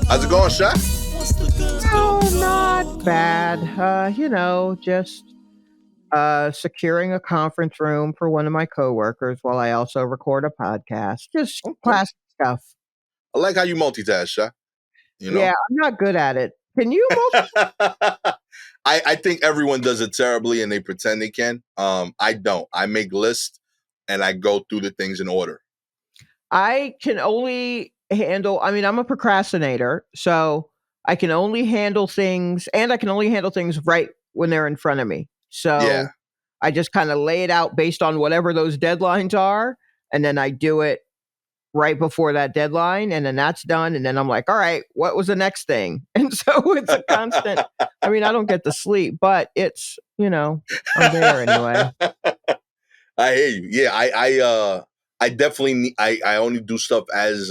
How's it going, Shaq? Oh, not bad. Just securing a conference room for one of my coworkers while I also record a podcast. Just Okay. classic stuff. I like how you multitask, Shaq. You know? Yeah, I'm not good at it. Can you I think everyone does it terribly and they pretend they can. I don't. I make lists and I go through the things in order. I can only handle, I'm a procrastinator, so I can only handle things, and I can only handle things right when they're in front of me. So Yeah. I just kind of lay it out based on whatever those deadlines are, and then I do it right before that deadline, and then that's done, and then I'm like, all right, what was the next thing? And so it's a constant. I don't get to sleep, but it's, I'm there anyway. I hear you. Yeah, I definitely need, I only do stuff as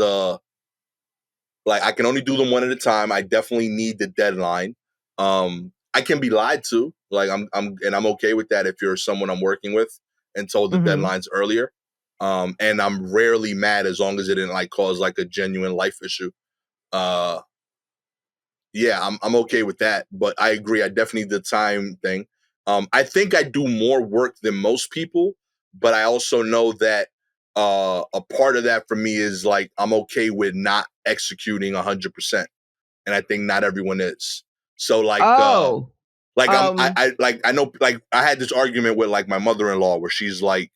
like I can only do them one at a time. I definitely need the deadline. I can be lied to. Like I'm okay with that if you're someone I'm working with and told the deadline's earlier. And I'm rarely mad as long as it didn't like cause like a genuine life issue. Yeah, I'm okay with that. But I agree. I definitely need the time thing. I think I do more work than most people, but I also know that a part of that for me is like I'm okay with not executing 100%, and I think not everyone is. So I know like I had this argument with like my mother-in-law where she's like,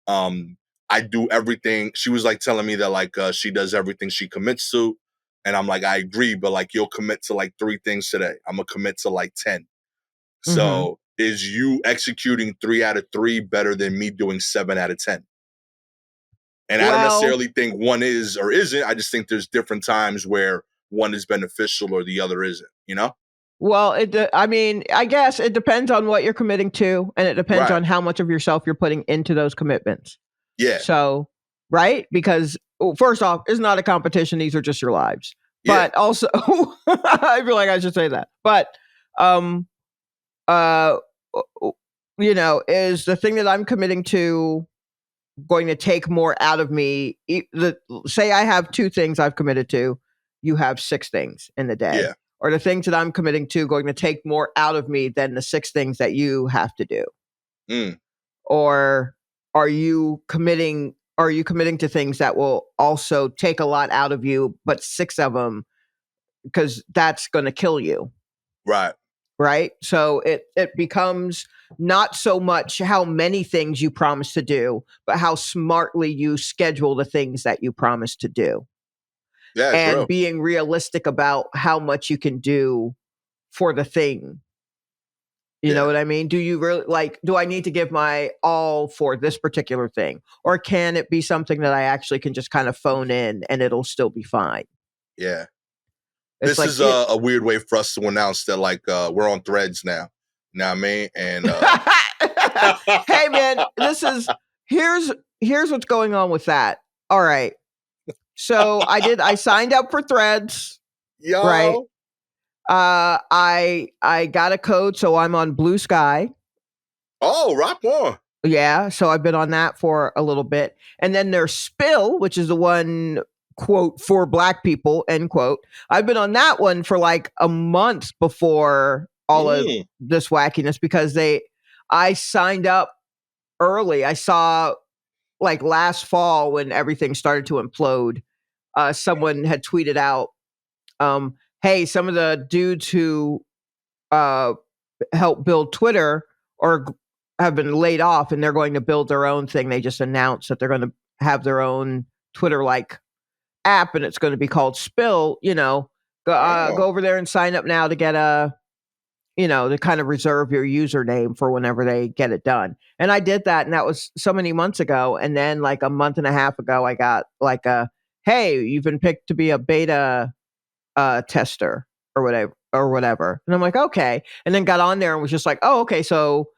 I do everything. She was like telling me that like she does everything she commits to. And I'm like, I agree, but like you'll commit to like 3 things today. I'm gonna commit to like 10. So is you executing 3 out of 3 better than me doing 7 out of 10? And I don't necessarily think one is or isn't. I just think there's different times where one is beneficial or the other isn't, you know? Well, I guess it depends on what you're committing to, and it depends on how much of yourself you're putting into those commitments. Yeah. So, right? Because first off, it's not a competition. These are just your lives. Yeah. But also, I feel like I should say that. But, is the thing that I'm committing to going to take more out of me? Say I have 2 things I've committed to, you have 6 things in the day. Yeah. Or the things that I'm committing to going to take more out of me than the 6 things that you have to do? Or are you committing to things that will also take a lot out of you, but 6 of them, because that's going to kill you? Right. So it becomes not so much how many things you promise to do, but how smartly you schedule the things that you promise to do. Yeah, and true. Being realistic about how much you can do for the thing. You know what I mean? Do you really do I need to give my all for this particular thing? Or can it be something that I actually can just kind of phone in and it'll still be fine? Yeah. It's this is a weird way for us to announce that like we're on Threads now. You know what I mean? And hey man, here's what's going on with that. All right. So I signed up for Threads. Yo. Right. I got a code, so I'm on Blue Sky. Oh, rock on. Yeah, so I've been on that for a little bit. And then there's Spill, which is the one, quote, for Black people, end quote. I've been on that one for like a month before all of this wackiness because I signed up early. I saw like last fall when everything started to implode. Someone had tweeted out, hey, some of the dudes who helped build Twitter or have been laid off and they're going to build their own thing. They just announced that they're going to have their own Twitter-like app and it's going to be called Spill. Go over there and sign up now to get to kind of reserve your username for whenever they get it done. And I did that, and that was so many months ago. And then like a month and a half ago, I got like hey, you've been picked to be a beta tester or whatever. And I'm like, okay. And then got on there and was just like, oh, okay. So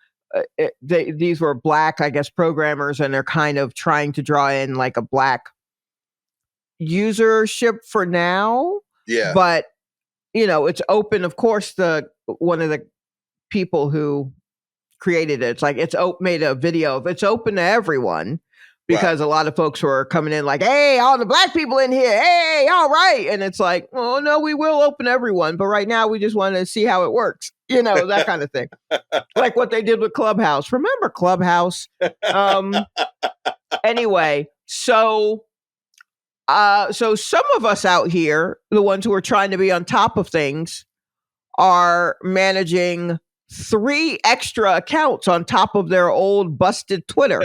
these were Black, I guess, programmers, and they're kind of trying to draw in like a Black usership for now. Yeah. But, it's open. Of course, one of the people who created it, it's like, made a video of it's open to everyone. because a lot of folks were coming in like, hey, all the black people in here, hey, all right. And it's like, oh, no, we will open everyone. But right now, we just want to see how it works, that kind of thing. Like what they did with Clubhouse. Remember Clubhouse? Anyway, so some of us out here, the ones who are trying to be on top of things, are managing 3 extra accounts on top of their old busted Twitter.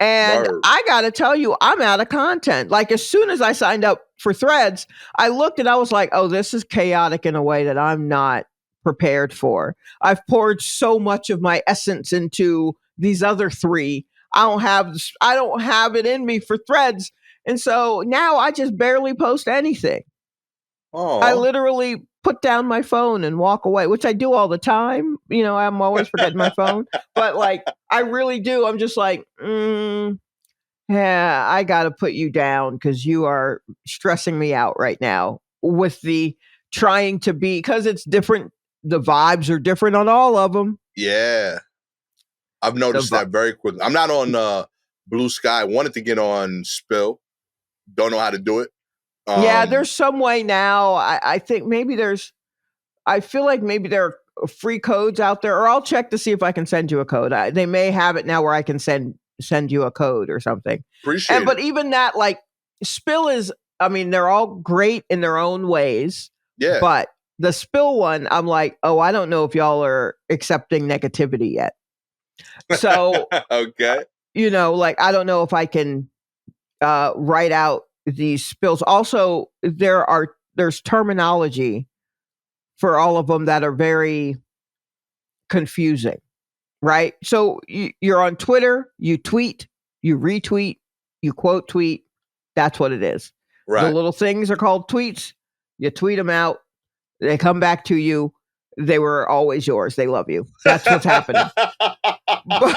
And Word. I got to tell you, I'm out of content. Like as soon as I signed up for Threads, I looked and I was like, oh, this is chaotic in a way that I'm not prepared for. I've poured so much of my essence into these other 3. I don't have it in me for Threads. And so now I just barely post anything. Oh, I literally put down my phone and walk away, which I do all the time. I'm always forgetting my phone, but like I really do. I'm just like, yeah, I got to put you down because you are stressing me out right now with the trying to be, because it's different. The vibes are different on all of them. yeah. I've noticed that very quickly. I'm not on Blue Sky. Wanted to get on Spill. Don't know how to do it. Yeah, there's some way now. I think I feel like maybe there are free codes out there, or I'll check to see if I can send you a code. They may have it now where I can send you a code or something. Appreciate it. But even that, like Spill is, they're all great in their own ways. Yeah. But the Spill one, I'm like, oh, I don't know if y'all are accepting negativity yet. So, okay. Like, I don't know if I can write out these spills. Also, there's terminology for all of them that are very confusing, right? So you're on Twitter, you tweet, you retweet, you quote tweet. That's what it is. Right. The little things are called tweets. You tweet them out. They come back to you. They were always yours. They love you. That's what's happening. But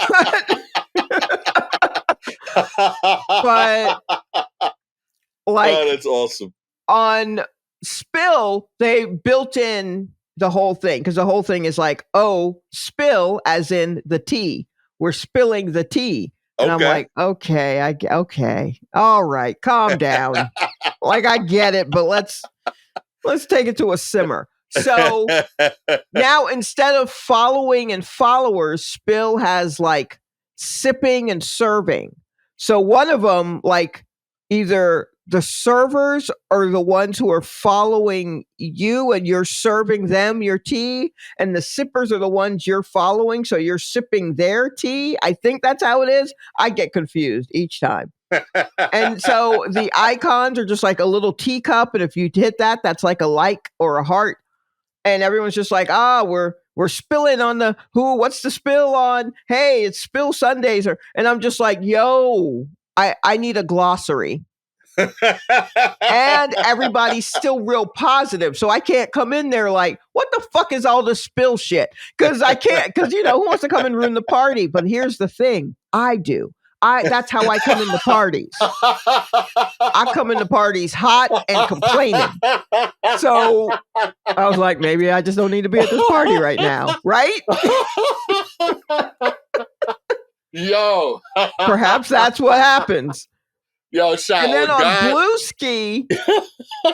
like, oh, that's awesome. On Spill, they built in the whole thing because the whole thing is like, oh, spill as in the tea. We're spilling the tea. And I'm like, okay, okay. All right, calm down. Like, I get it, but let's take it to a simmer. So now instead of following and followers, Spill has like sipping and serving. So one of them, like either the servers are the ones who are following you and you're serving them your tea, and the sippers are the ones you're following, so you're sipping their tea. I think that's how it is. I get confused each time. And so the icons are just like a little teacup, and if you hit that, that's like a like or a heart. And everyone's just like, we're spilling on what's the spill on? Hey, it's Spill Sundays. And I'm just like, yo, I need a glossary. And everybody's still real positive. So I can't come in there like, what the fuck is all this spill shit? Because I can't, because who wants to come and ruin the party? But here's the thing, I do. That's how I come into parties. I come into parties hot and complaining. So I was like, maybe I just don't need to be at this party right now, right? Yo. Perhaps that's what happens. Yo, Shot. And then on Blue Ski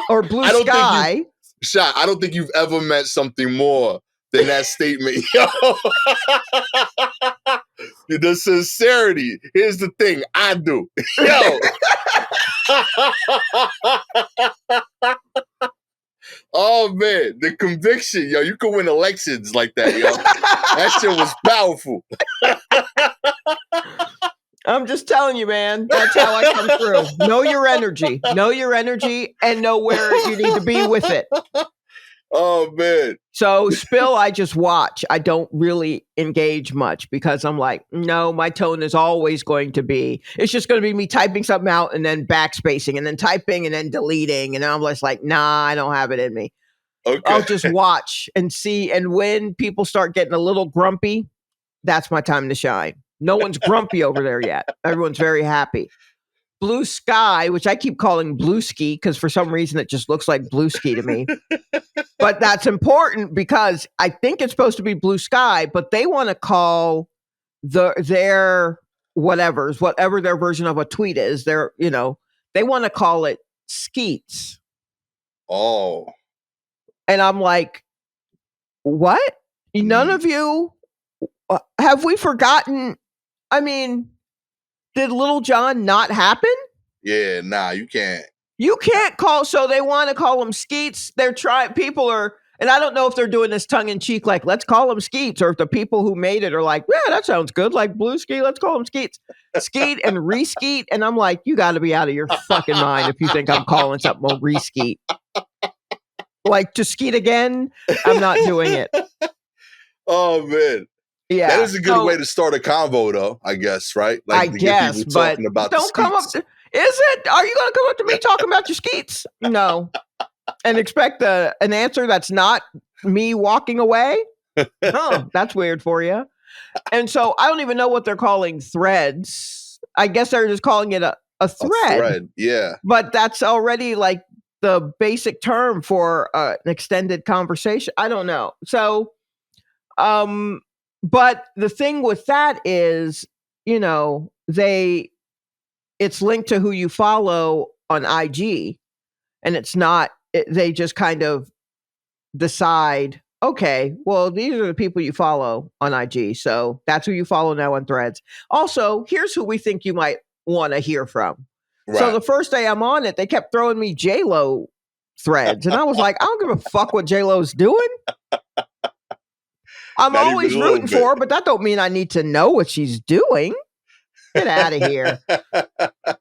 or Blue Sky. Shot, I don't think you've ever met something more than that statement. Yo. The sincerity. Here's the thing. I do. Yo. Oh, man. The conviction. Yo, you can win elections like that, yo. That shit was powerful. I'm just telling you, man. That's how I come through. Know your energy. Know your energy and know where you need to be with it. Oh, man. So Spill, I just watch. I don't really engage much because I'm like, no, my tone is always going to be, it's just going to be me typing something out and then backspacing and then typing and then deleting. And I'm just like, nah, I don't have it in me. Okay. I'll just watch and see. And when people start getting a little grumpy, that's my time to shine. No one's grumpy over there yet. Everyone's very happy. Blue Sky, which I keep calling Blue Ski because for some reason it just looks like Blue Ski to me. But that's important because I think it's supposed to be Blue Sky, but they want to call their whatever their version of a tweet is. They want to call it skeets. Oh. And I'm like, what? None of you, have we forgotten? I mean, did Little John not happen? Yeah, nah, you can't. You can't call, so they want to call them skeets. People are, and I don't know if they're doing this tongue in cheek, like, let's call them skeets, or if the people who made it are like, yeah, that sounds good, like blue ski, let's call them skeets. Skeet and re-skeet. And I'm like, you got to be out of your fucking mind if you think I'm calling something a re-skeet. Like, to skeet again, I'm not doing it. Oh, man. Yeah. That is a good way to start a convo, though, I guess, right? Like, I guess, get people talking about don't come up. Is it? Are you going to come up to me talking about your skeets? No. And expect an answer that's not me walking away? Oh, that's weird for you. And so I don't even know what they're calling threads. I guess they're just calling it a thread. A thread, yeah. But that's already like the basic term for an extended conversation. I don't know. So, but the thing with that is, it's linked to who you follow on IG, and it's not, they just kind of decide, okay, well, these are the people you follow on IG. So that's who you follow now on Threads. Also, here's who we think you might want to hear from. Right. So the first day I'm on it, they kept throwing me J-Lo threads. And I was like, I don't give a fuck what J-Lo's doing. I'm always rooting for her, but that don't mean I need to know what she's doing. Get out of here.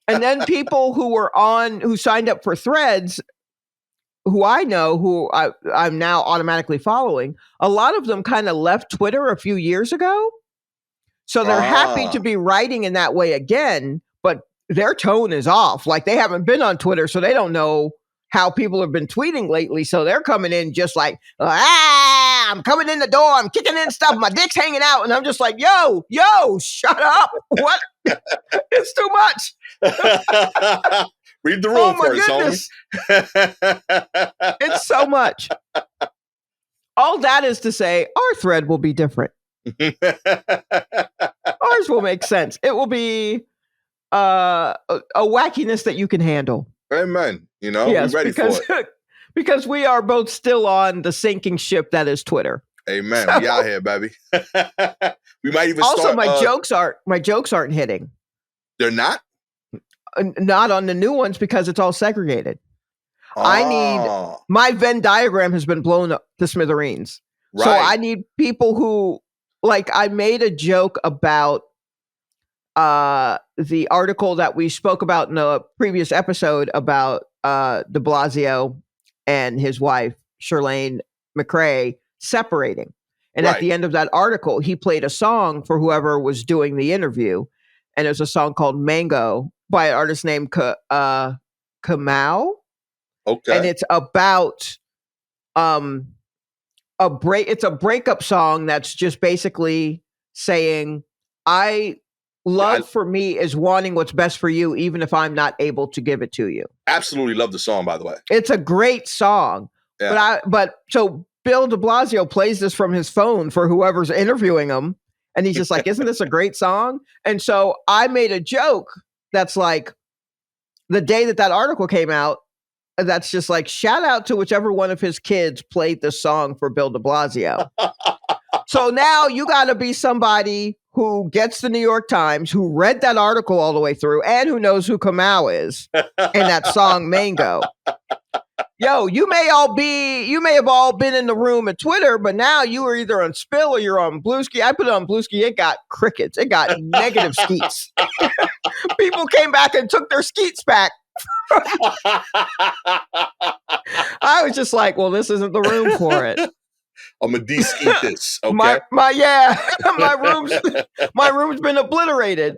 And then people who signed up for Threads, who I know, who I'm now automatically following, a lot of them kind of left Twitter a few years ago. So they're happy to be writing in that way again, but their tone is off. Like, they haven't been on Twitter, so they don't know how people have been tweeting lately. So they're coming in just like, I'm coming in the door, I'm kicking in stuff, my dick's hanging out. And I'm just like, yo, shut up. What? It's too much. Read the room first, homie. It's so much. All that is to say, our thread will be different. Ours will make sense. It will be a wackiness that you can handle. Amen. Yes, we're ready for it. Because we are both still on the sinking ship that is Twitter. Amen. So, we out here, baby. We might even also start. My jokes aren't hitting. They're not? Not on the new ones because it's all segregated. My Venn diagram has been blown up to smithereens. Right. So I need people who, like, I made a joke about the article that we spoke about in a previous episode about de Blasio and his wife, Shirlane McRae, separating. And at the end of that article, he played a song for whoever was doing the interview. And it was a song called Mango by an artist named Kamau. Okay. And it's about it's a breakup song that's just basically saying, love for me is wanting what's best for you, even if I'm not able to give it to you. Absolutely love the song, by the way. It's a great song. Yeah. So Bill de Blasio plays this from his phone for whoever's interviewing him. And he's just like, isn't this a great song? And so I made a joke that's like, the day that article came out, that's just like, shout out to whichever one of his kids played this song for Bill de Blasio. So now you got to be somebody who gets the New York Times, who read that article all the way through, and who knows who Kamau is in that song Mango. Yo, you may have all been in the room at Twitter, but now you are either on Spill or you're on Blueski. I put it on Blueski. It got crickets. It got negative skeets. People came back and took their skeets back. I was just like, well, this isn't the room for it. I'm gonna de-skeet this. Okay. My room's been obliterated.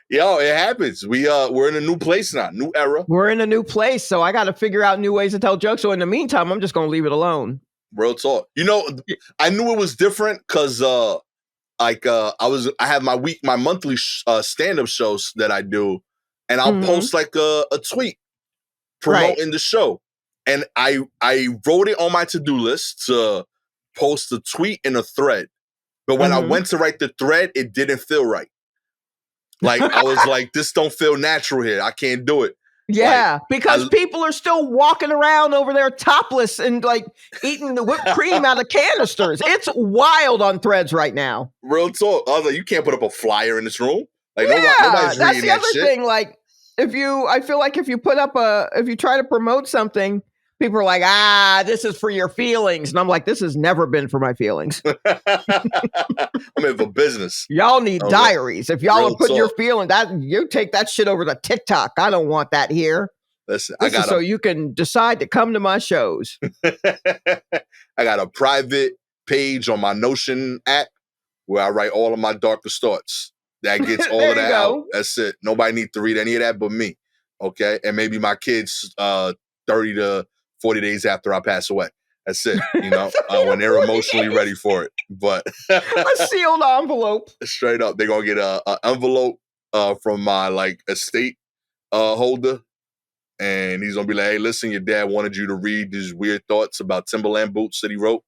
Yo, it happens. We're in a new place now, new era. We're in a new place, so I got to figure out new ways to tell jokes. So in the meantime, I'm just gonna leave it alone. Real talk. I knew it was different because I have my monthly stand-up shows that I do, and I'll post like a tweet promoting the show. And I wrote it on my to-do list to post a tweet and a thread. But when I went to write the thread, it didn't feel right. Like I was like, this don't feel natural here. I can't do it. Yeah, because people are still walking around over there topless and like eating the whipped cream out of canisters. It's wild on Threads right now. Real talk. I was like, you can't put up a flyer in this room. Like yeah, nobody's that's reading the that other shit. thing. Like I feel like if you put up if you try to promote something, people are like, this is for your feelings. And I'm like, this has never been for my feelings. I'm in for business. Y'all need diaries. If y'all are putting your feeling, you take that shit over to TikTok. I don't want that here. Listen, this is so you can decide to come to my shows. I got a private page on my Notion app where I write all of my darkest thoughts. That gets all of that out. That's it. Nobody needs to read any of that but me. Okay? And maybe my kids 30 to 40 days after I pass away. That's it. You know, when they're emotionally ready for it. But a sealed envelope. Straight up. They're going to get an envelope from my like estate holder. And he's going to be like, hey, listen, your dad wanted you to read these weird thoughts about Timberland boots that he wrote.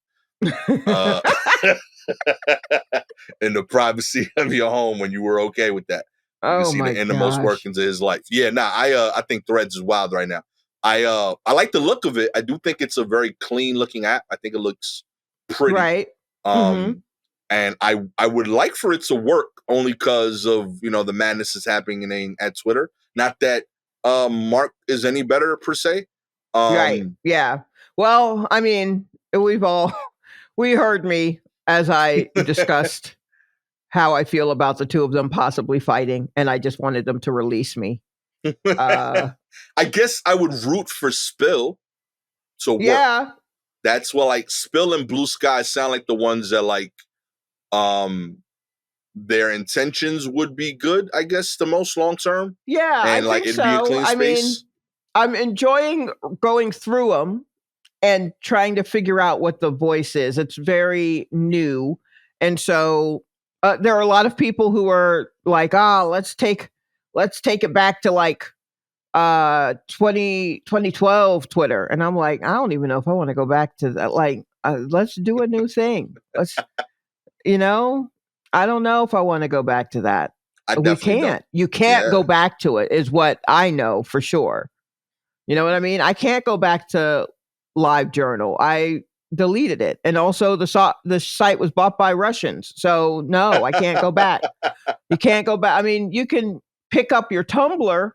In the privacy of your home when you were okay with that. You can see the innermost workings of his life. Yeah, I think Threads is wild right now. I like the look of it. I do think it's a very clean looking app. I think it looks pretty. Right. And I would like for it to work only because of, you know, the madness is happening at Twitter. Not that Mark is any better per se. Right. Yeah. Well, I mean, we heard me as I discussed how I feel about the two of them possibly fighting, and I just wanted them to release me. I guess I would root for Spill to work. Yeah. That's what like Spill and Blue Sky sound like the ones that like their intentions would be good, I guess, the most long term. Yeah, and I like think it'd be a clean space. mean, I'm enjoying going through them and trying to figure out what the voice is. It's very new. And so there are a lot of people who are like, let's take it back to like 2012 Twitter. And I'm like, I don't even know if I want to go back to that. Like, let's do a new thing. Let's, you know, I don't know if I want to go back to that. We can't. You can't go back to it, is what I know for sure. You know what I mean? I can't go back to Live Journal. I deleted it. And also the site was bought by Russians. So no, I can't go back. You can't go back. I mean, you can pick up your Tumblr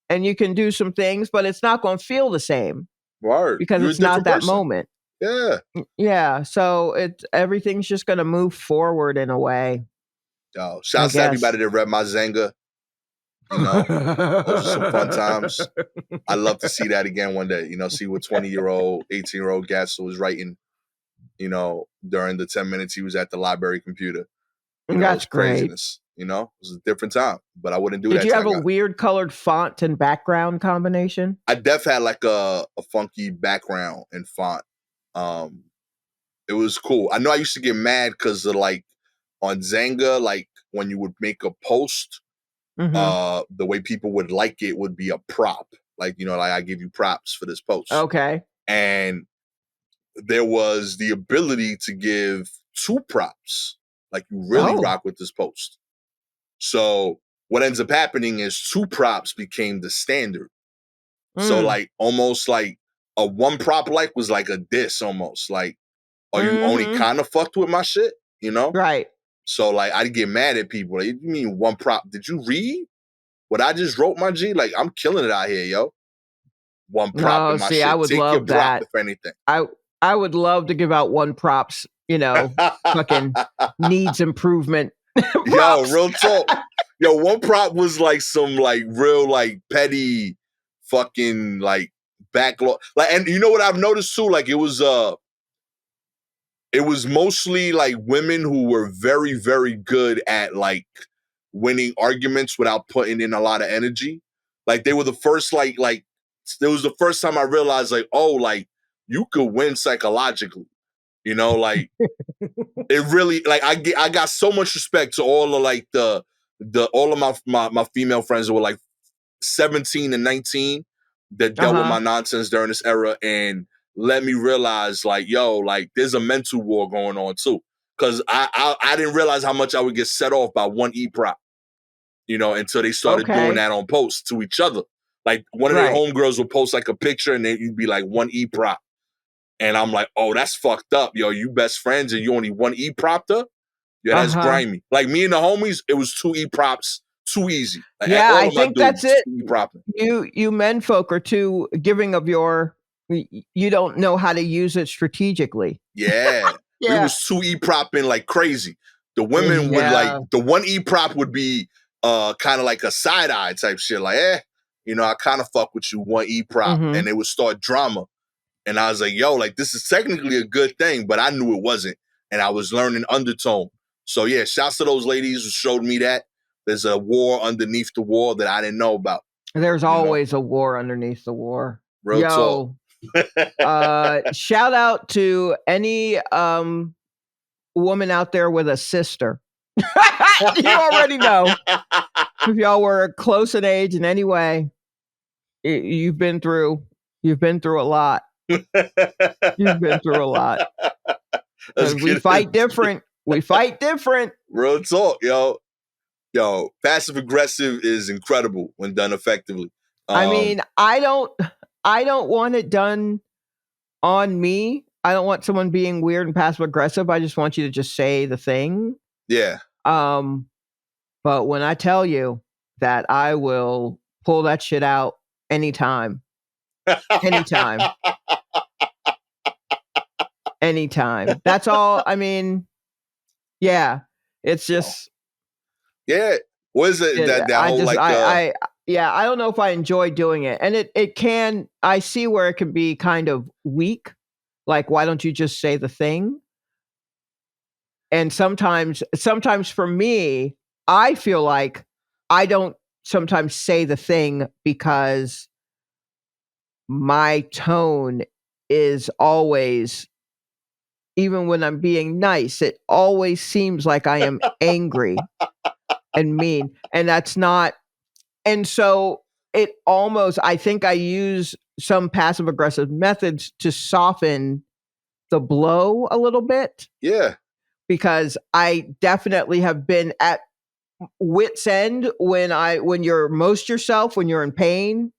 and you can do some things, but it's not going to feel the same. Word. Because it's not that moment. Yeah. Yeah. So everything's just going to move forward in a way. Yo, shouts to everybody that read my Zanga. You know, those are some fun times. I'd love to see that again one day. You know, see what 20-year-old, 18-year-old Gastor was writing, you know, during the 10 minutes he was at the library computer. You know, that's great. Craziness. You know, it was a different time, but I wouldn't do that. Did you have a weird colored font and background combination? I def had like a funky background and font. It was cool. I know I used to get mad because of like on Zanga, like when you would make a post, the way people would like it would be a prop. Like, you know, like I give you props for this post. Okay. And there was the ability to give 2 props. Like you really rock with this post. So what ends up happening is 2 props became the standard. So like almost like a 1 prop like was like a diss almost. Like, are you only kind of fucked with my shit? You know? Right. So like I'd get mad at people. Like, you mean 1 prop? Did you read what I just wrote, my G? Like, I'm killing it out here, yo. 1 prop in my shit. I would Take love your that. prop, if anything. I would love to give out 1 props, you know, fucking needs improvement. Yo, real talk. Yo, 1 prop was like some like real like petty fucking like backlog. Like, and you know what I've noticed too? Like it was mostly like women who were very, very good at like winning arguments without putting in a lot of energy. Like they were the first like it was the first time I realized like, oh, like you could win psychologically. You know, like it really like I got so much respect to all of like the all of my female friends that were like 17 and 19 that dealt with my nonsense during this era and let me realize like, yo, like there's a mental war going on too. because I didn't realize how much I would get set off by one E prop, until they started doing that on posts to each other. Like one of their homegirls would post like a picture and then you'd be like one E prop. And I'm like, oh, that's fucked up. Yo, you best friends and you only one E propped her? Yeah, that's grimy. Like me and the homies, it was two E props, too easy. Like, yeah, I think that's it. You men folk are too giving of your, you don't know how to use it strategically. Yeah. We was two E propping like crazy. The women would like, the one E prop would be kind of like a side eye type shit. Like, I kind of fuck with you, one E prop. And they would start drama. And I was like, yo, like this is technically a good thing, but I knew it wasn't. And I was learning undertone. So yeah, shouts to those ladies who showed me that there's a war underneath the war that I didn't know about. There's always a war underneath the war. Real talk. Shout out to any woman out there with a sister. You already know. If y'all were close in age in any way, you've been through a lot. You've been through a lot. We fight different. We fight different. Real talk, yo. Yo, passive aggressive is incredible when done effectively. I mean, I don't want it done on me. I don't want someone being weird and passive aggressive. I just want you to just say the thing. Yeah. But when I tell you that I will pull that shit out anytime. Anytime. Anytime. That's all. I mean, yeah. It's just. Yeah. What is it? That whole just, like. I don't know if I enjoy doing it. And it can. I see where it can be kind of weak. Like, why don't you just say the thing? And sometimes for me, I feel like I don't sometimes say the thing because my tone is always, even when I'm being nice, it always seems like I am angry and mean. And that's not. And so it almost, I think I use some passive aggressive methods to soften the blow a little bit. Yeah. Because I definitely have been at wit's end when you're most yourself, when you're in pain,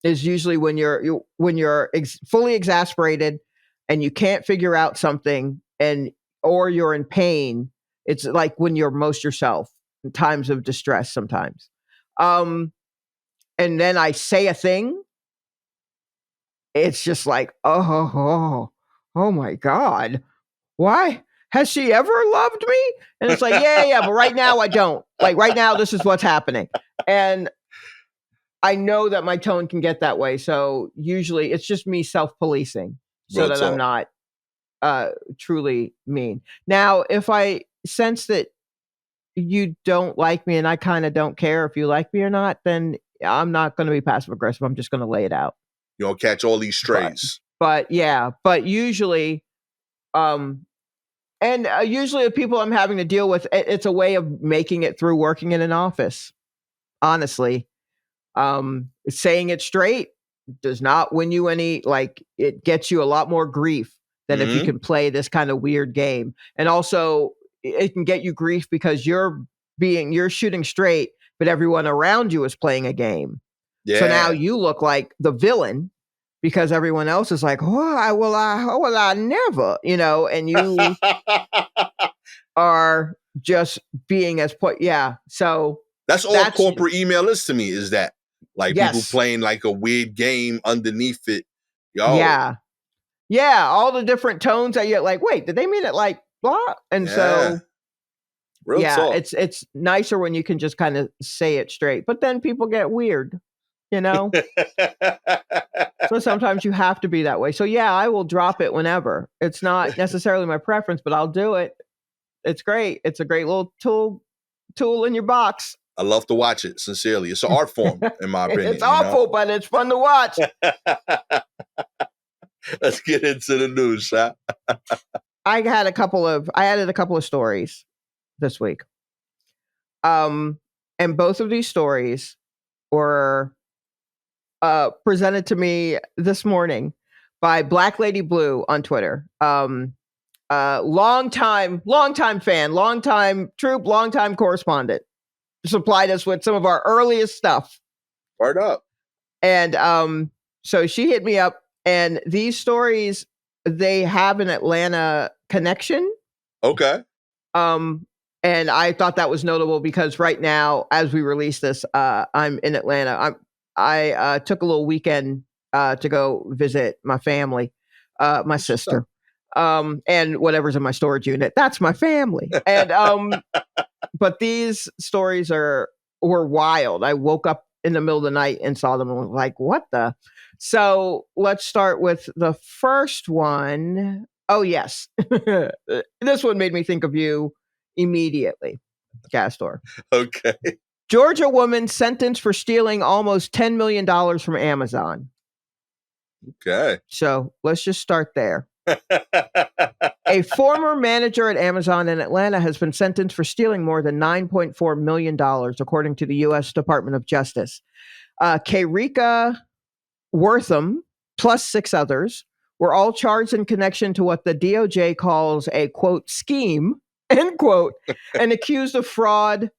is usually when you're fully exasperated and you can't figure out something or you're in pain. It's like when you're most yourself in times of distress sometimes. And then I say a thing. It's just like, oh my God. Why? Has she ever loved me? And it's like, yeah, but right now I don't. Like right now, this is what's happening. And I know that my tone can get that way. So usually it's just me self-policing so that I'm not truly mean. Now, if I sense that you don't like me and I kind of don't care if you like me or not, then I'm not going to be passive aggressive. I'm just going to lay it out. You'll catch all these strays. But usually, usually the people I'm having to deal with, it's a way of making it through working in an office. Honestly, saying it straight does not win you any, like it gets you a lot more grief than if you can play this kind of weird game. And also it can get you grief because you're shooting straight, but everyone around you is playing a game. Yeah. So now you look like the villain because everyone else is like, I never, and you are just being as So that's all corporate email is to me, is that like people playing like a weird game underneath it. Yo. Yeah. Yeah. All the different tones that you're like, wait, did they mean it like blah? And so real talk. It's nicer when you can just kind of say it straight, but then people get weird. So sometimes you have to be that way. So yeah, I will drop it whenever. It's not necessarily my preference, but I'll do it. It's great. It's a great little tool in your box. I love to watch it, sincerely. It's an art form, in my opinion. It's awful, but it's fun to watch. Let's get into the news, Shop. I added a couple of stories this week. And both of these stories were presented to me this morning by Black Lady Blue on Twitter. long time fan, long time troop, long time correspondent. Supplied us with some of our earliest stuff. Word up. And so she hit me up, and these stories, they have an Atlanta connection. Okay. And I thought that was notable because right now, as we release this, I'm in Atlanta. I took a little weekend to go visit my family, my sister, and whatever's in my storage unit. That's my family. And but these stories were wild. I woke up in the middle of the night and saw them and was like, what the? So let's start with the first one. Oh, yes. This one made me think of you immediately, Gastor. Okay. Georgia woman sentenced for stealing almost $10 million from Amazon. Okay. So let's just start there. A former manager at Amazon in Atlanta has been sentenced for stealing more than $9.4 million, according to the U.S. Department of Justice. Kayrika Wortham, plus 6 others, were all charged in connection to what the DOJ calls a, quote, scheme, end quote, and accused of fraud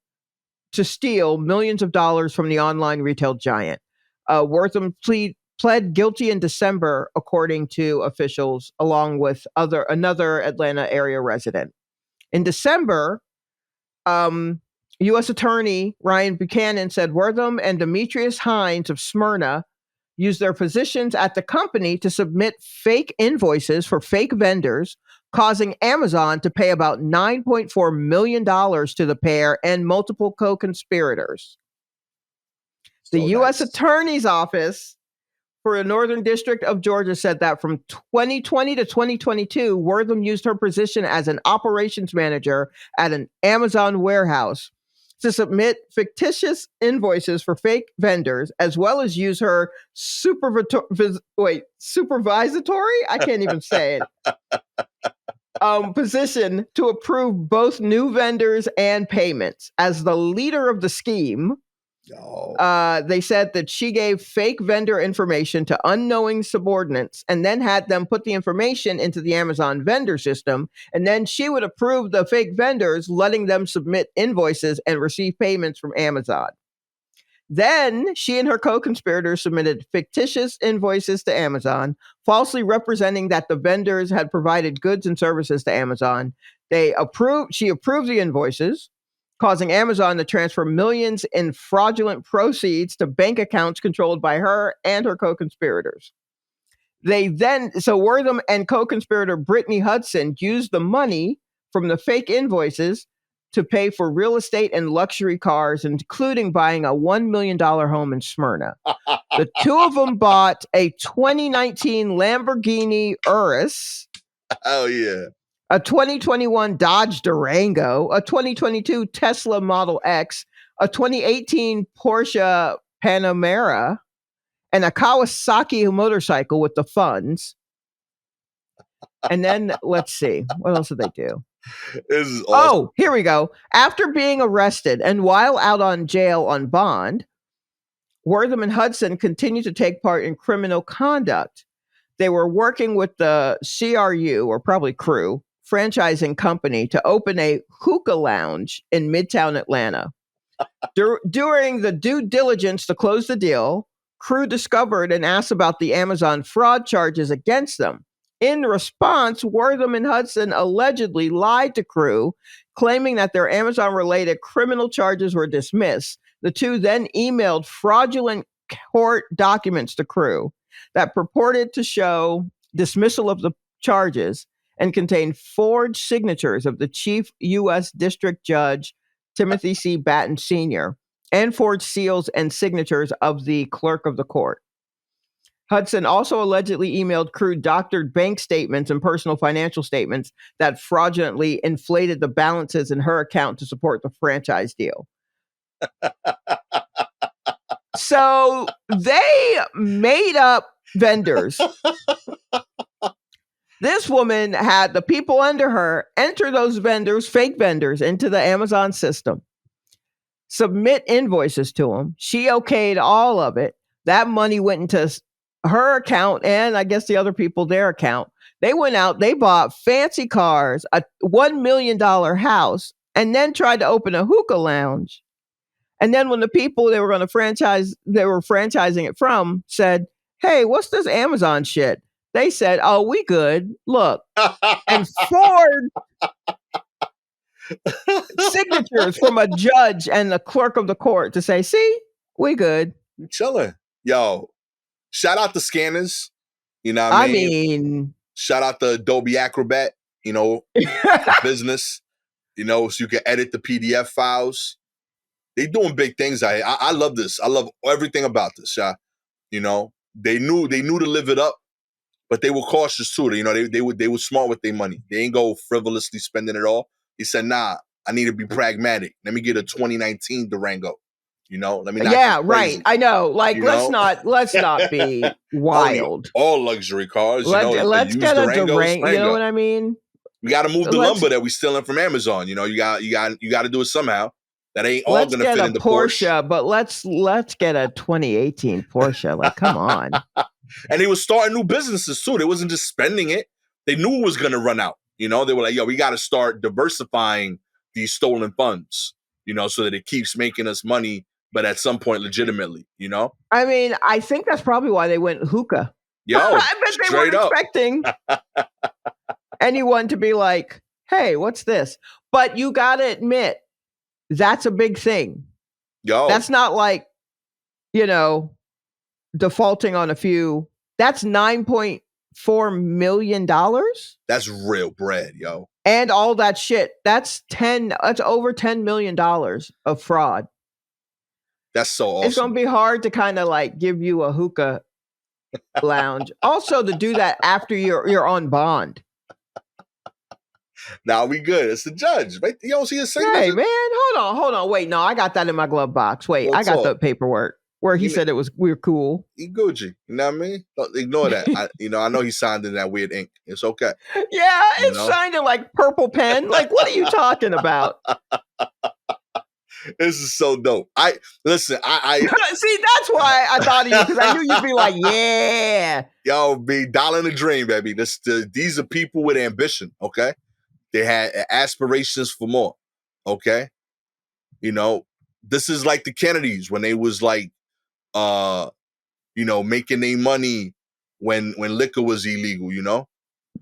to steal millions of dollars from the online retail giant. Wortham pled guilty in December, according to officials, along with another Atlanta area resident. In December, U.S. Attorney Ryan Buchanan said Wortham and Demetrius Hines of Smyrna used their positions at the company to submit fake invoices for fake vendors, causing Amazon to pay about $9.4 million to the pair and multiple co-conspirators. The U.S. Attorney's Office for the Northern District of Georgia said that from 2020 to 2022, Wortham used her position as an operations manager at an Amazon warehouse to submit fictitious invoices for fake vendors, as well as use her supervisory, I can't even say it, position to approve both new vendors and payments. As the leader of the scheme, they said that she gave fake vendor information to unknowing subordinates and then had them put the information into the Amazon vendor system. And then she would approve the fake vendors, letting them submit invoices and receive payments from Amazon. Then she and her co-conspirators submitted fictitious invoices to Amazon, falsely representing that the vendors had provided goods and services to Amazon. She approved the invoices, causing Amazon to transfer millions in fraudulent proceeds to bank accounts controlled by her and her co-conspirators. So Wortham and co-conspirator Brittany Hudson used the money from the fake invoices to pay for real estate and luxury cars, including buying a $1 million home in Smyrna. The two of them bought a 2019 Lamborghini Urus. Oh, yeah. A 2021 Dodge Durango, a 2022 Tesla Model X, a 2018 Porsche Panamera, and a Kawasaki motorcycle with the funds. And then let's see, what else did they do? This is awesome. Oh, here we go. After being arrested and while out on jail on bond, Wortham and Hudson continued to take part in criminal conduct. They were working with the CRU, or probably Crew, franchising company to open a hookah lounge in Midtown Atlanta. During the due diligence to close the deal, Crew discovered and asked about the Amazon fraud charges against them. In response, Wortham and Hudson allegedly lied to Crew, claiming that their Amazon-related criminal charges were dismissed. The two then emailed fraudulent court documents to Crew that purported to show dismissal of the charges and contained forged signatures of the chief U.S. District Judge, Timothy C. Batten Sr., and forged seals and signatures of the clerk of the court. Hudson also allegedly emailed Crew doctored bank statements and personal financial statements that fraudulently inflated the balances in her account to support the franchise deal. So they made up vendors. This woman had the people under her enter those vendors, fake vendors, into the Amazon system, submit invoices to them. She okayed all of it. That money went into her account and I guess the other people, their account. They went out, they bought fancy cars, a $1 million house, and then tried to open a hookah lounge. And then when the people they were going to franchise, they were franchising it from, said, "Hey, what's this Amazon shit?" They said, "Oh, we good. Look." And Ford signatures from a judge and the clerk of the court to say, "See, we good. You chilling." Yo, shout out the scanners. You know what I mean? Shout out the Adobe Acrobat, business, so you can edit the PDF files. They doing big things. I love this. I love everything about this. They knew to live it up, but they were cautious too. They were smart with their money. They ain't go frivolously spending it all. He said, "Nah, I need to be pragmatic. Let me get a 2019 Durango. Let me not." Yeah, right. I know. Let's not be wild. All luxury cars. Let's get a Durango. You know what I mean? We got to move the lumber that we stealing from Amazon. You got to do it somehow. That ain't all going to fit in the Porsche. But let's get a 2018 Porsche. Like, come on. And they were starting new businesses too. They wasn't just spending it. They knew it was going to run out. They were like, "Yo, we got to start diversifying these stolen funds. So that it keeps making us money, but at some point, legitimately. I mean, I think that's probably why they went hookah. Yo, I bet they weren't expecting anyone to be like, "Hey, what's this?" But you got to admit, that's a big thing. Yo, that's not like, defaulting on a few. That's $9.4 million. That's real bread, yo. And all that shit. That's over $10 million of fraud. That's so awesome. It's going to be hard to kind of like give you a hookah lounge. Also to do that after you're on bond. Now we good. It's the judge. Right? You don't see his signature? Hey, man, hold on. Wait, no, I got that in my glove box. Wait, I got the paperwork where he said we're cool. He Gucci. You know what I mean? Don't ignore that. I know he signed in that weird ink. It's okay. Yeah, it's signed in like purple pen. Like, what are you talking about? This is so dope. Listen. I see. That's why I thought of you, because I knew you'd be like, "Yeah, yo, be dollar in the dream, baby." These are people with ambition. Okay, they had aspirations for more. Okay, this is like the Kennedys when they was like, making their money when liquor was illegal.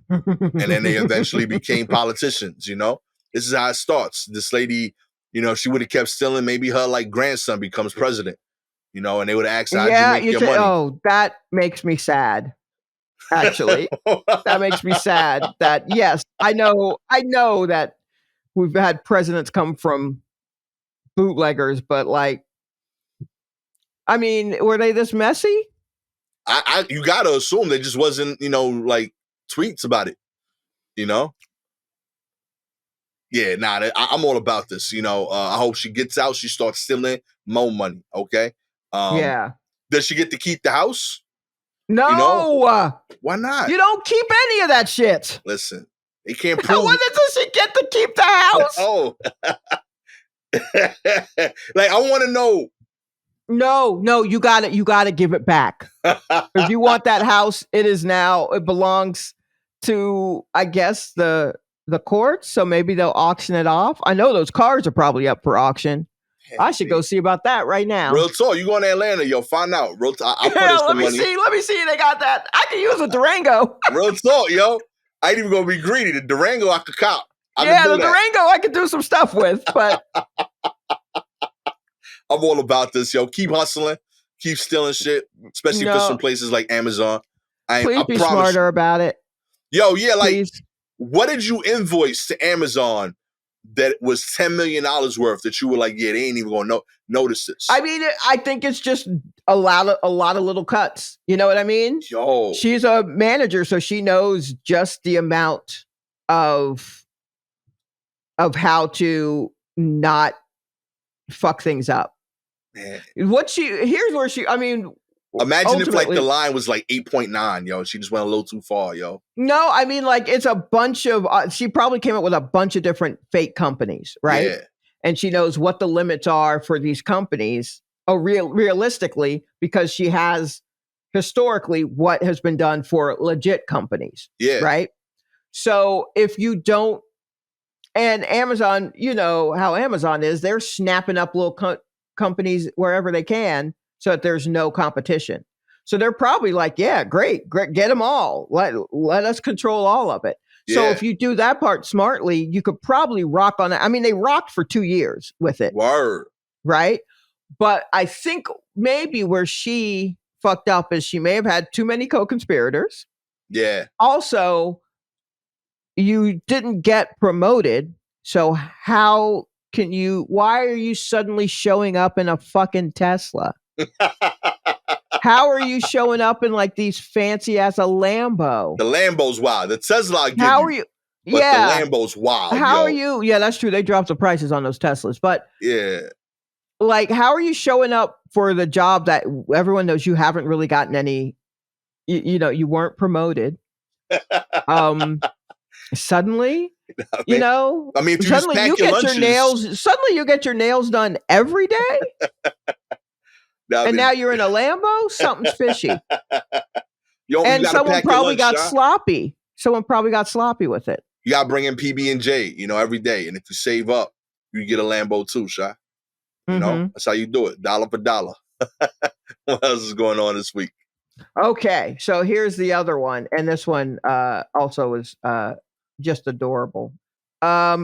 And then they eventually became politicians. This is how it starts. This lady. She would have kept stealing. Maybe her like grandson becomes president, and they would have asked her, "How'd you make your money?" Oh, that makes me sad. Actually, that makes me sad that, yes, I know that we've had presidents come from bootleggers, but like, I mean, were they this messy? You got to assume there just wasn't, like tweets about it, Yeah, I'm all about this. I hope she gets out. She starts stealing more money. Okay. Yeah. Does she get to keep the house? No. Why not? You don't keep any of that shit. Listen, they can't prove. When does she get to keep the house? Oh. Like, I want to know. No, you got it. You got to give it back. If you want that house, it belongs to, I guess, the courts. So maybe they'll auction it off. I know those cars are probably up for auction. I should go see about that right now. Real talk. You going to Atlanta, yo, find out. Real talk. I'll put let me see. They got that. I can use a Durango. Real talk, yo. I ain't even going to be greedy. The Durango, I could cop. The Durango I could do some stuff with, but I'm all about this, yo. Keep hustling. Keep stealing shit, especially for some places like Amazon. Please be smarter about it. Yo, yeah, like, please. What did you invoice to Amazon that was $10 million worth that you were like, yeah, they ain't even going to notice this? I mean, I think it's just a lot of little cuts. You know what I mean? Yo. She's a manager, so she knows just the amount of how to not fuck things up. Man. Here's where imagine if like the line was like 8.9, yo. She just went a little too far, yo. No, I mean, like, it's a bunch of, she probably came up with a bunch of different fake companies, right? Yeah. And she knows what the limits are for these companies, realistically, because she has historically what has been done for legit companies. Yeah. Right. So if you don't, and Amazon, you know how Amazon is, they're snapping up little companies wherever they can so that there's no competition. So they're probably like, yeah, great, get them all. Let us control all of it. So Yeah. if you do that part smartly, you could probably rock on it. I mean, they rocked for 2 years with it. Word. Right. But I think maybe where she fucked up is she may have had too many co-conspirators. Yeah. Also, you didn't get promoted. So how can you, why are you suddenly showing up in a fucking Tesla? How are you showing up in like these fancy ass a Lambo? The Lambo's wild. The Tesla I give How you, are you? but Yeah. the Lambo's wild. How are you? Yeah, that's true. They dropped the prices on those Teslas, but Yeah. like, how are you showing up for the job that everyone knows you haven't really gotten any? You know, you weren't promoted. Suddenly, you know, I mean, if you suddenly just pack you your get lunches, your nails. Suddenly, you get your nails done every day, and now you're in a Lambo. Something's fishy. And someone probably got sloppy. Someone probably got sloppy with it. You gotta bring in PB&J, you know, every day, and if you save up, you get a Lambo too, Sha. You know, that's how you do it, dollar for dollar. What else is going on this week? Okay, so here's the other one, and this one also is just adorable. A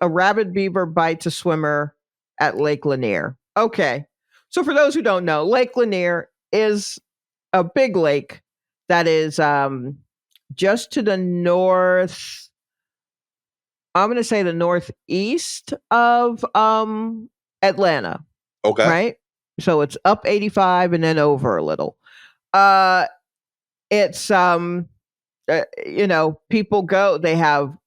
rabid beaver bites a swimmer at Lake Lanier. Okay, so for those who don't know, Lake Lanier is a big lake that is just to the north. I'm going to say the northeast of Atlanta. Okay. Right? So it's up 85 and then over a little. It's you know, people go, they have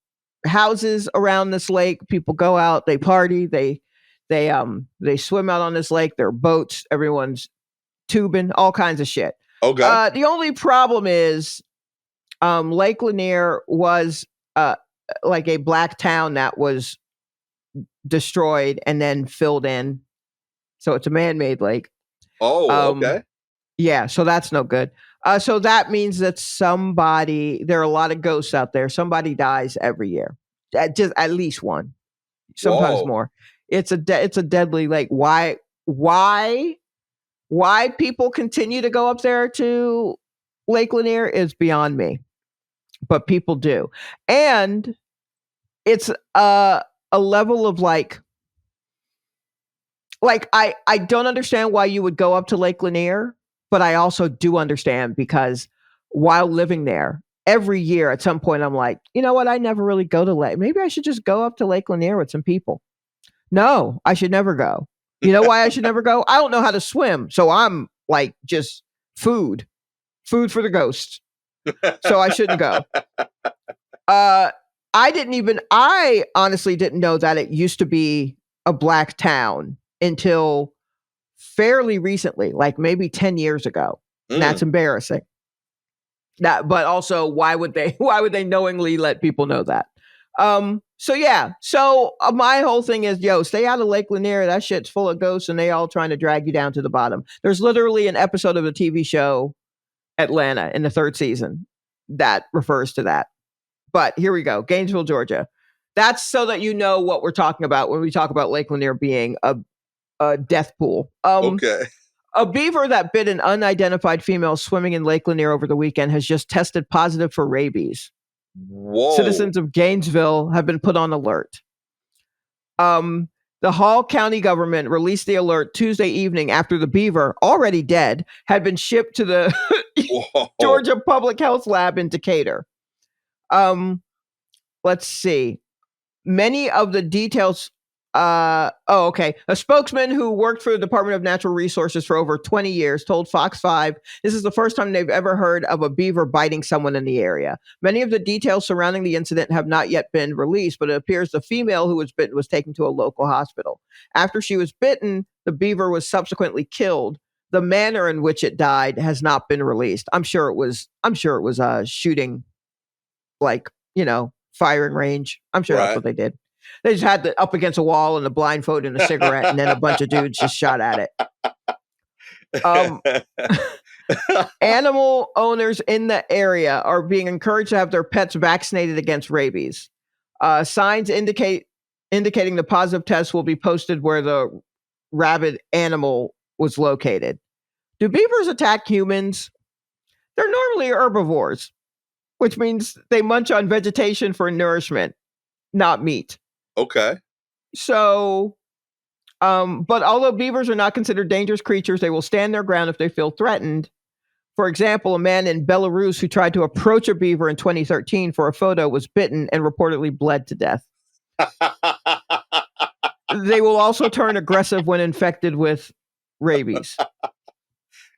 houses around this lake, people go out, they party, they swim out on this lake, there are boats, everyone's tubing, all kinds of shit. Okay. The only problem is Lake Lanier was like a black town that was destroyed and then filled in. So it's a man-made lake. Oh, okay. Yeah, so that's no good. So that means that there are a lot of ghosts out there. Somebody dies every year. Just at least one. Sometimes more. It's a deadly lake. Why people continue to go up there to Lake Lanier is beyond me. But people do. And it's a level of like I don't understand why you would go up to Lake Lanier, but I also do understand because while living there, every year at some point I'm like, you know what? I never really go to Lake. Maybe I should just go up to Lake Lanier with some people. No, I should never go. You know why I should never go? I don't know how to swim. So I'm like just food for the ghosts. So I shouldn't go. I honestly didn't know that it used to be a black town until fairly recently, like maybe 10 years ago. That's embarrassing. But also, why would they knowingly let people know that? So yeah. So my whole thing is, stay out of Lake Lanier. That shit's full of ghosts and they all trying to drag you down to the bottom. There's literally an episode of the TV show Atlanta in the 3rd season that refers to that. But here we go. Gainesville, Georgia. That's so that you know what we're talking about when we talk about Lake Lanier being a death pool. Okay. A beaver that bit an unidentified female swimming in Lake Lanier over the weekend has just tested positive for rabies. Whoa. Citizens of Gainesville have been put on alert. The Hall County government released the alert Tuesday evening after the beaver, already dead, had been shipped to the Georgia Public Health Lab in Decatur. Let's see. Many of the details. Okay. A spokesman who worked for the Department of Natural Resources for over 20 years told Fox 5 this is the first time they've ever heard of a beaver biting someone in the area. Many of the details surrounding the incident have not yet been released, but it appears the female who was bitten was taken to a local hospital. After she was bitten, the beaver was subsequently killed. The manner in which it died has not been released. I'm sure it was shooting, like, firing range. I'm sure that's what they did. They just had it up against a wall and a blindfold and a cigarette, and then a bunch of dudes just shot at it. Um, animal owners in the area are being encouraged to have their pets vaccinated against rabies. Signs indicating the positive test will be posted where the rabid animal was located. Do beavers attack humans? They're normally herbivores, which means they munch on vegetation for nourishment, not meat. Okay. So, but although beavers are not considered dangerous creatures, they will stand their ground if they feel threatened. For example, a man in Belarus who tried to approach a beaver in 2013 for a photo was bitten and reportedly bled to death. They will also turn aggressive when infected with rabies.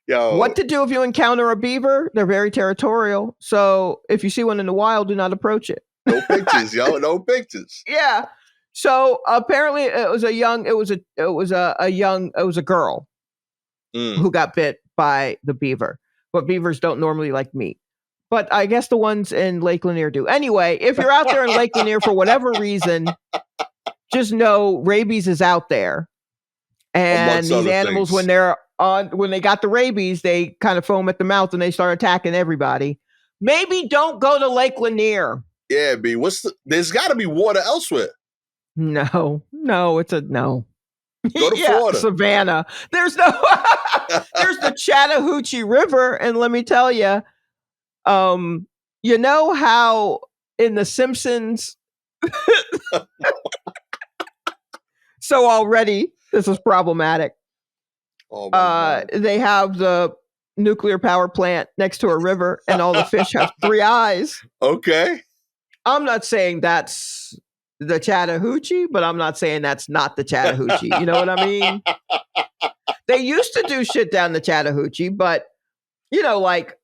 Yo. What to do if you encounter a beaver? They're very territorial. So if you see one in the wild, do not approach it. No pictures, yo. No pictures. Yeah. So apparently it was a girl who got bit by the beaver. But beavers don't normally like meat. But I guess the ones in Lake Lanier do. Anyway, if you're out there in Lake Lanier for whatever reason, just know rabies is out there. And these animals, when they got the rabies, they kind of foam at the mouth and they start attacking everybody. Maybe don't go to Lake Lanier. Yeah, B. There's got to be water elsewhere. No, it's a no. Go to Florida. Savannah. There's the Chattahoochee River, and let me tell you, you know how in The Simpsons. So already this is problematic. They have the nuclear power plant next to a river, and all the fish have 3 eyes. Okay. I'm not saying that's the Chattahoochee, but I'm not saying that's not the Chattahoochee. You know what I mean? They used to do shit down the Chattahoochee, but like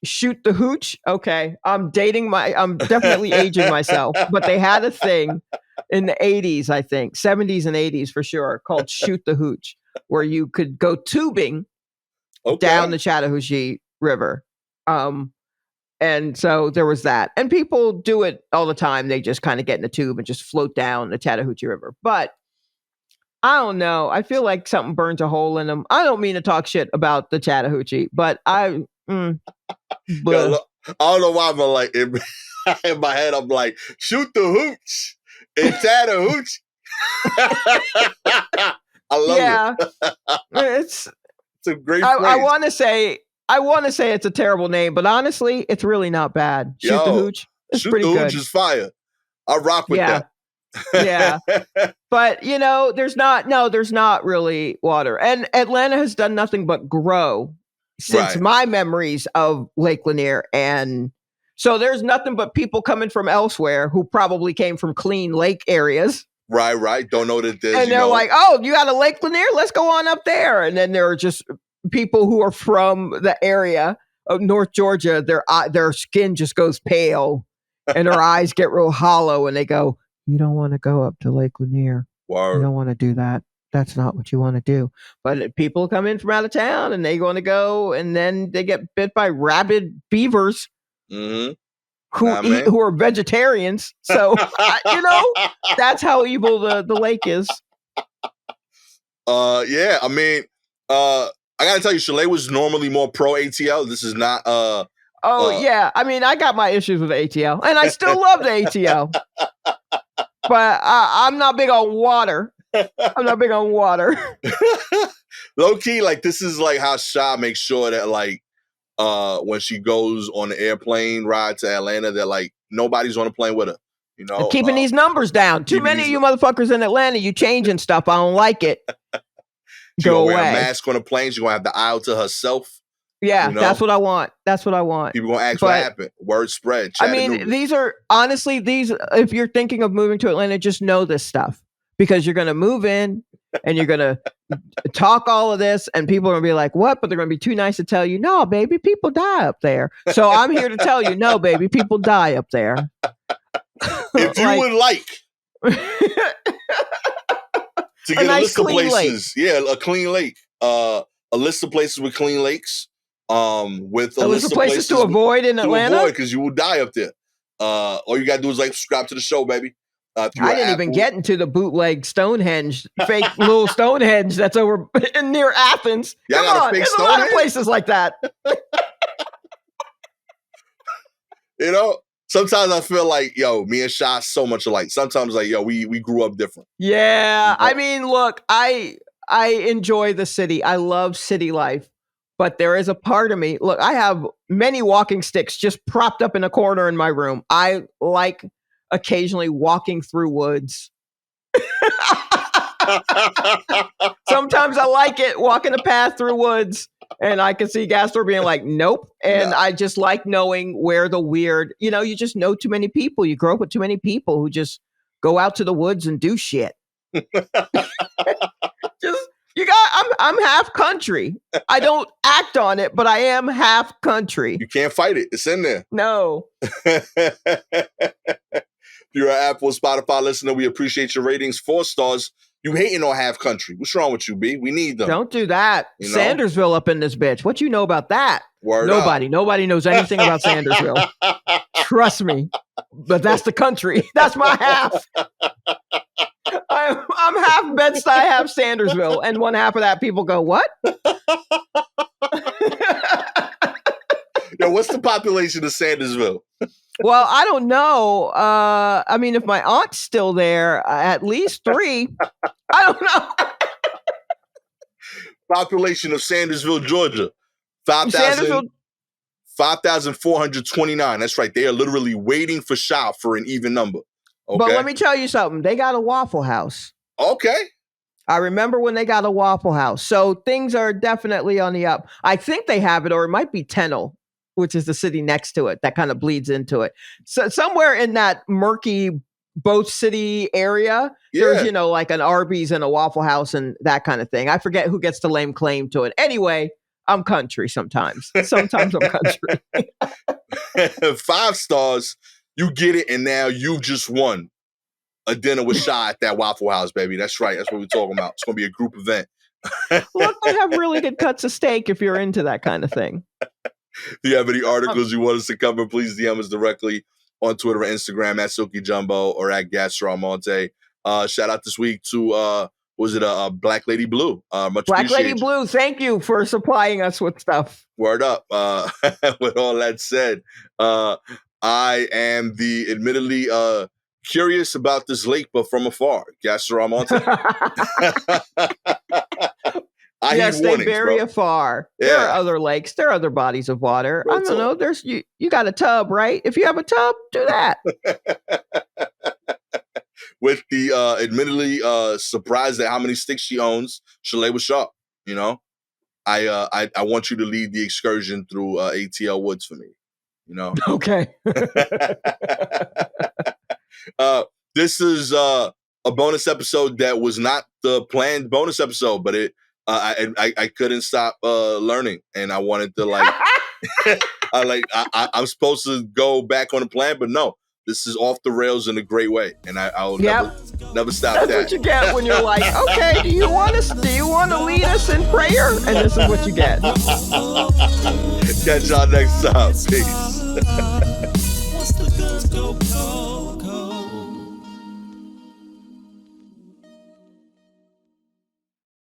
shoot the hooch. Okay, I'm definitely aging myself, but they had a thing in the 80s, I think 70s and 80s for sure, called shoot the hooch, where you could go tubing down the Chattahoochee River. And so there was that. And people do it all the time. They just kind of get in a tube and just float down the Chattahoochee River. But I don't know. I feel like something burns a hole in them. I don't mean to talk shit about the Chattahoochee, but I don't know why, but like in my head, I'm like, shoot the hooch in Chattahoochee. I love it. It's a great phrase. I want to say it's a terrible name, but honestly, it's really not bad. Shoot the hooch. It's pretty good. Shoot the hooch is fire. I rock with that. Yeah. But there's not really water. And Atlanta has done nothing but grow since my memories of Lake Lanier. And so there's nothing but people coming from elsewhere who probably came from clean lake areas. Right. Don't know that there's, and they're like, oh, you got a Lake Lanier? Let's go on up there. And then there are just people who are from the area of North Georgia. Their skin just goes pale and their eyes get real hollow. And they go, you don't want to go up to Lake Lanier. Word. You don't want to do that. That's not what you want to do. But people come in from out of town and they want to go, and then they get bit by rabid beavers who are vegetarians. So, that's how evil the lake is. Yeah. I mean, I got to tell you, Shalewa was normally more pro ATL. This is not. Yeah. I mean, I got my issues with ATL, and I still love the ATL. But I'm not big on water. Low key, like this is like how Sha makes sure that like when she goes on the airplane ride to Atlanta, that like nobody's on the plane with her. Keeping these numbers down. Too many of you motherfuckers in Atlanta, you changing stuff. I don't like it. She gonna wear a mask on the plane. She's gonna have the aisle to herself. Yeah, that's what I want. People gonna ask what happened. Word spread. I mean, these are honestly if you're thinking of moving to Atlanta, just know this stuff, because you're gonna move in and you're gonna talk all of this, and people are gonna be like, "What?" But they're gonna be too nice to tell you, "No, baby, people die up there." So I'm here to tell you, no, baby, people die up there. If you would like to get a list of places, a clean lake, a list of places with clean lakes. With a list of places to avoid in Atlanta, because you will die up there. All you gotta do is like subscribe to the show, baby. through I an didn't app. even get into the bootleg Stonehenge, fake little Stonehenge that's over near Athens. Y'all Come got a on, fake there's a lot of Stonehenge? places like that. You know, sometimes I feel like, yo, me and Sha so much alike. Sometimes like, yo, we grew up different. Yeah, You know? I mean, look, I enjoy the city. I love city life. But there is a part of me. Look, I have many walking sticks just propped up in a corner in my room. I like occasionally walking through woods. Sometimes I like it, walking a path through woods. And I can see Gastor being like, nope. And I just like knowing where the weird, you just know too many people. You grow up with too many people who just go out to the woods and do shit. I'm half country. I don't act on it, but I am half country. You can't fight it. It's in there. No. If you're an Apple, Spotify listener, we appreciate your ratings. 4 stars. You hating on half country. What's wrong with you, B? We need them. Don't do that. Sandersville up in this bitch. What you know about that? Word Nobody. up. Nobody knows anything about Sandersville. Trust me. But that's the country. That's my half. I'm half Bed-Stuy, half Sandersville, and one half of that people go, what? Yo, what's the population of Sandersville? Well, I don't know. I mean, if my aunt's still there, at least 3. I don't know. Population of Sandersville, Georgia, 5,429. That's right. They are literally waiting for Sha for an even number. Okay? But let me tell you something. They got a Waffle House. Okay. I remember when they got a Waffle House. So things are definitely on the up. I think they have it, or it might be Tennell, which is the city next to it. That kind of bleeds into it. So somewhere in that murky both city area, there's, like an Arby's and a Waffle House and that kind of thing. I forget who gets to lay claim to it. Anyway, I'm country sometimes. Sometimes I'm country. 5 stars. You get it, and now you've just won a dinner with Sha at that Waffle House, baby. That's right. That's what we're talking about. It's going to be a group event. Look, they have really good cuts of steak if you're into that kind of thing. If you have any articles you want us to cover, please DM us directly on Twitter or Instagram at Silky Jumbo or at Gastor Almonte. Shout out this week to Black Lady Blue. Much Black Lady appreciated. Blue, thank you for supplying us with stuff. Word up. With all that said, I am the admittedly curious about this lake, but from afar. Gastor Almonte. Yes, they very afar. Yeah. There are other lakes. There are other bodies of water. I don't know. There's you got a tub, right? If you have a tub, do that. With the admittedly surprised at how many sticks she owns, Shalewa Sharpe. I want you to lead the excursion through ATL Woods for me. Okay. This is a bonus episode that was not the planned bonus episode, but I couldn't stop learning, and I wanted to I'm supposed to go back on the plan, but no, this is off the rails in a great way, and I'll never stop. That's what you get when you're like, okay, do you want to lead us in prayer? And this is what you get. Catch y'all next time. Peace. Once the guns go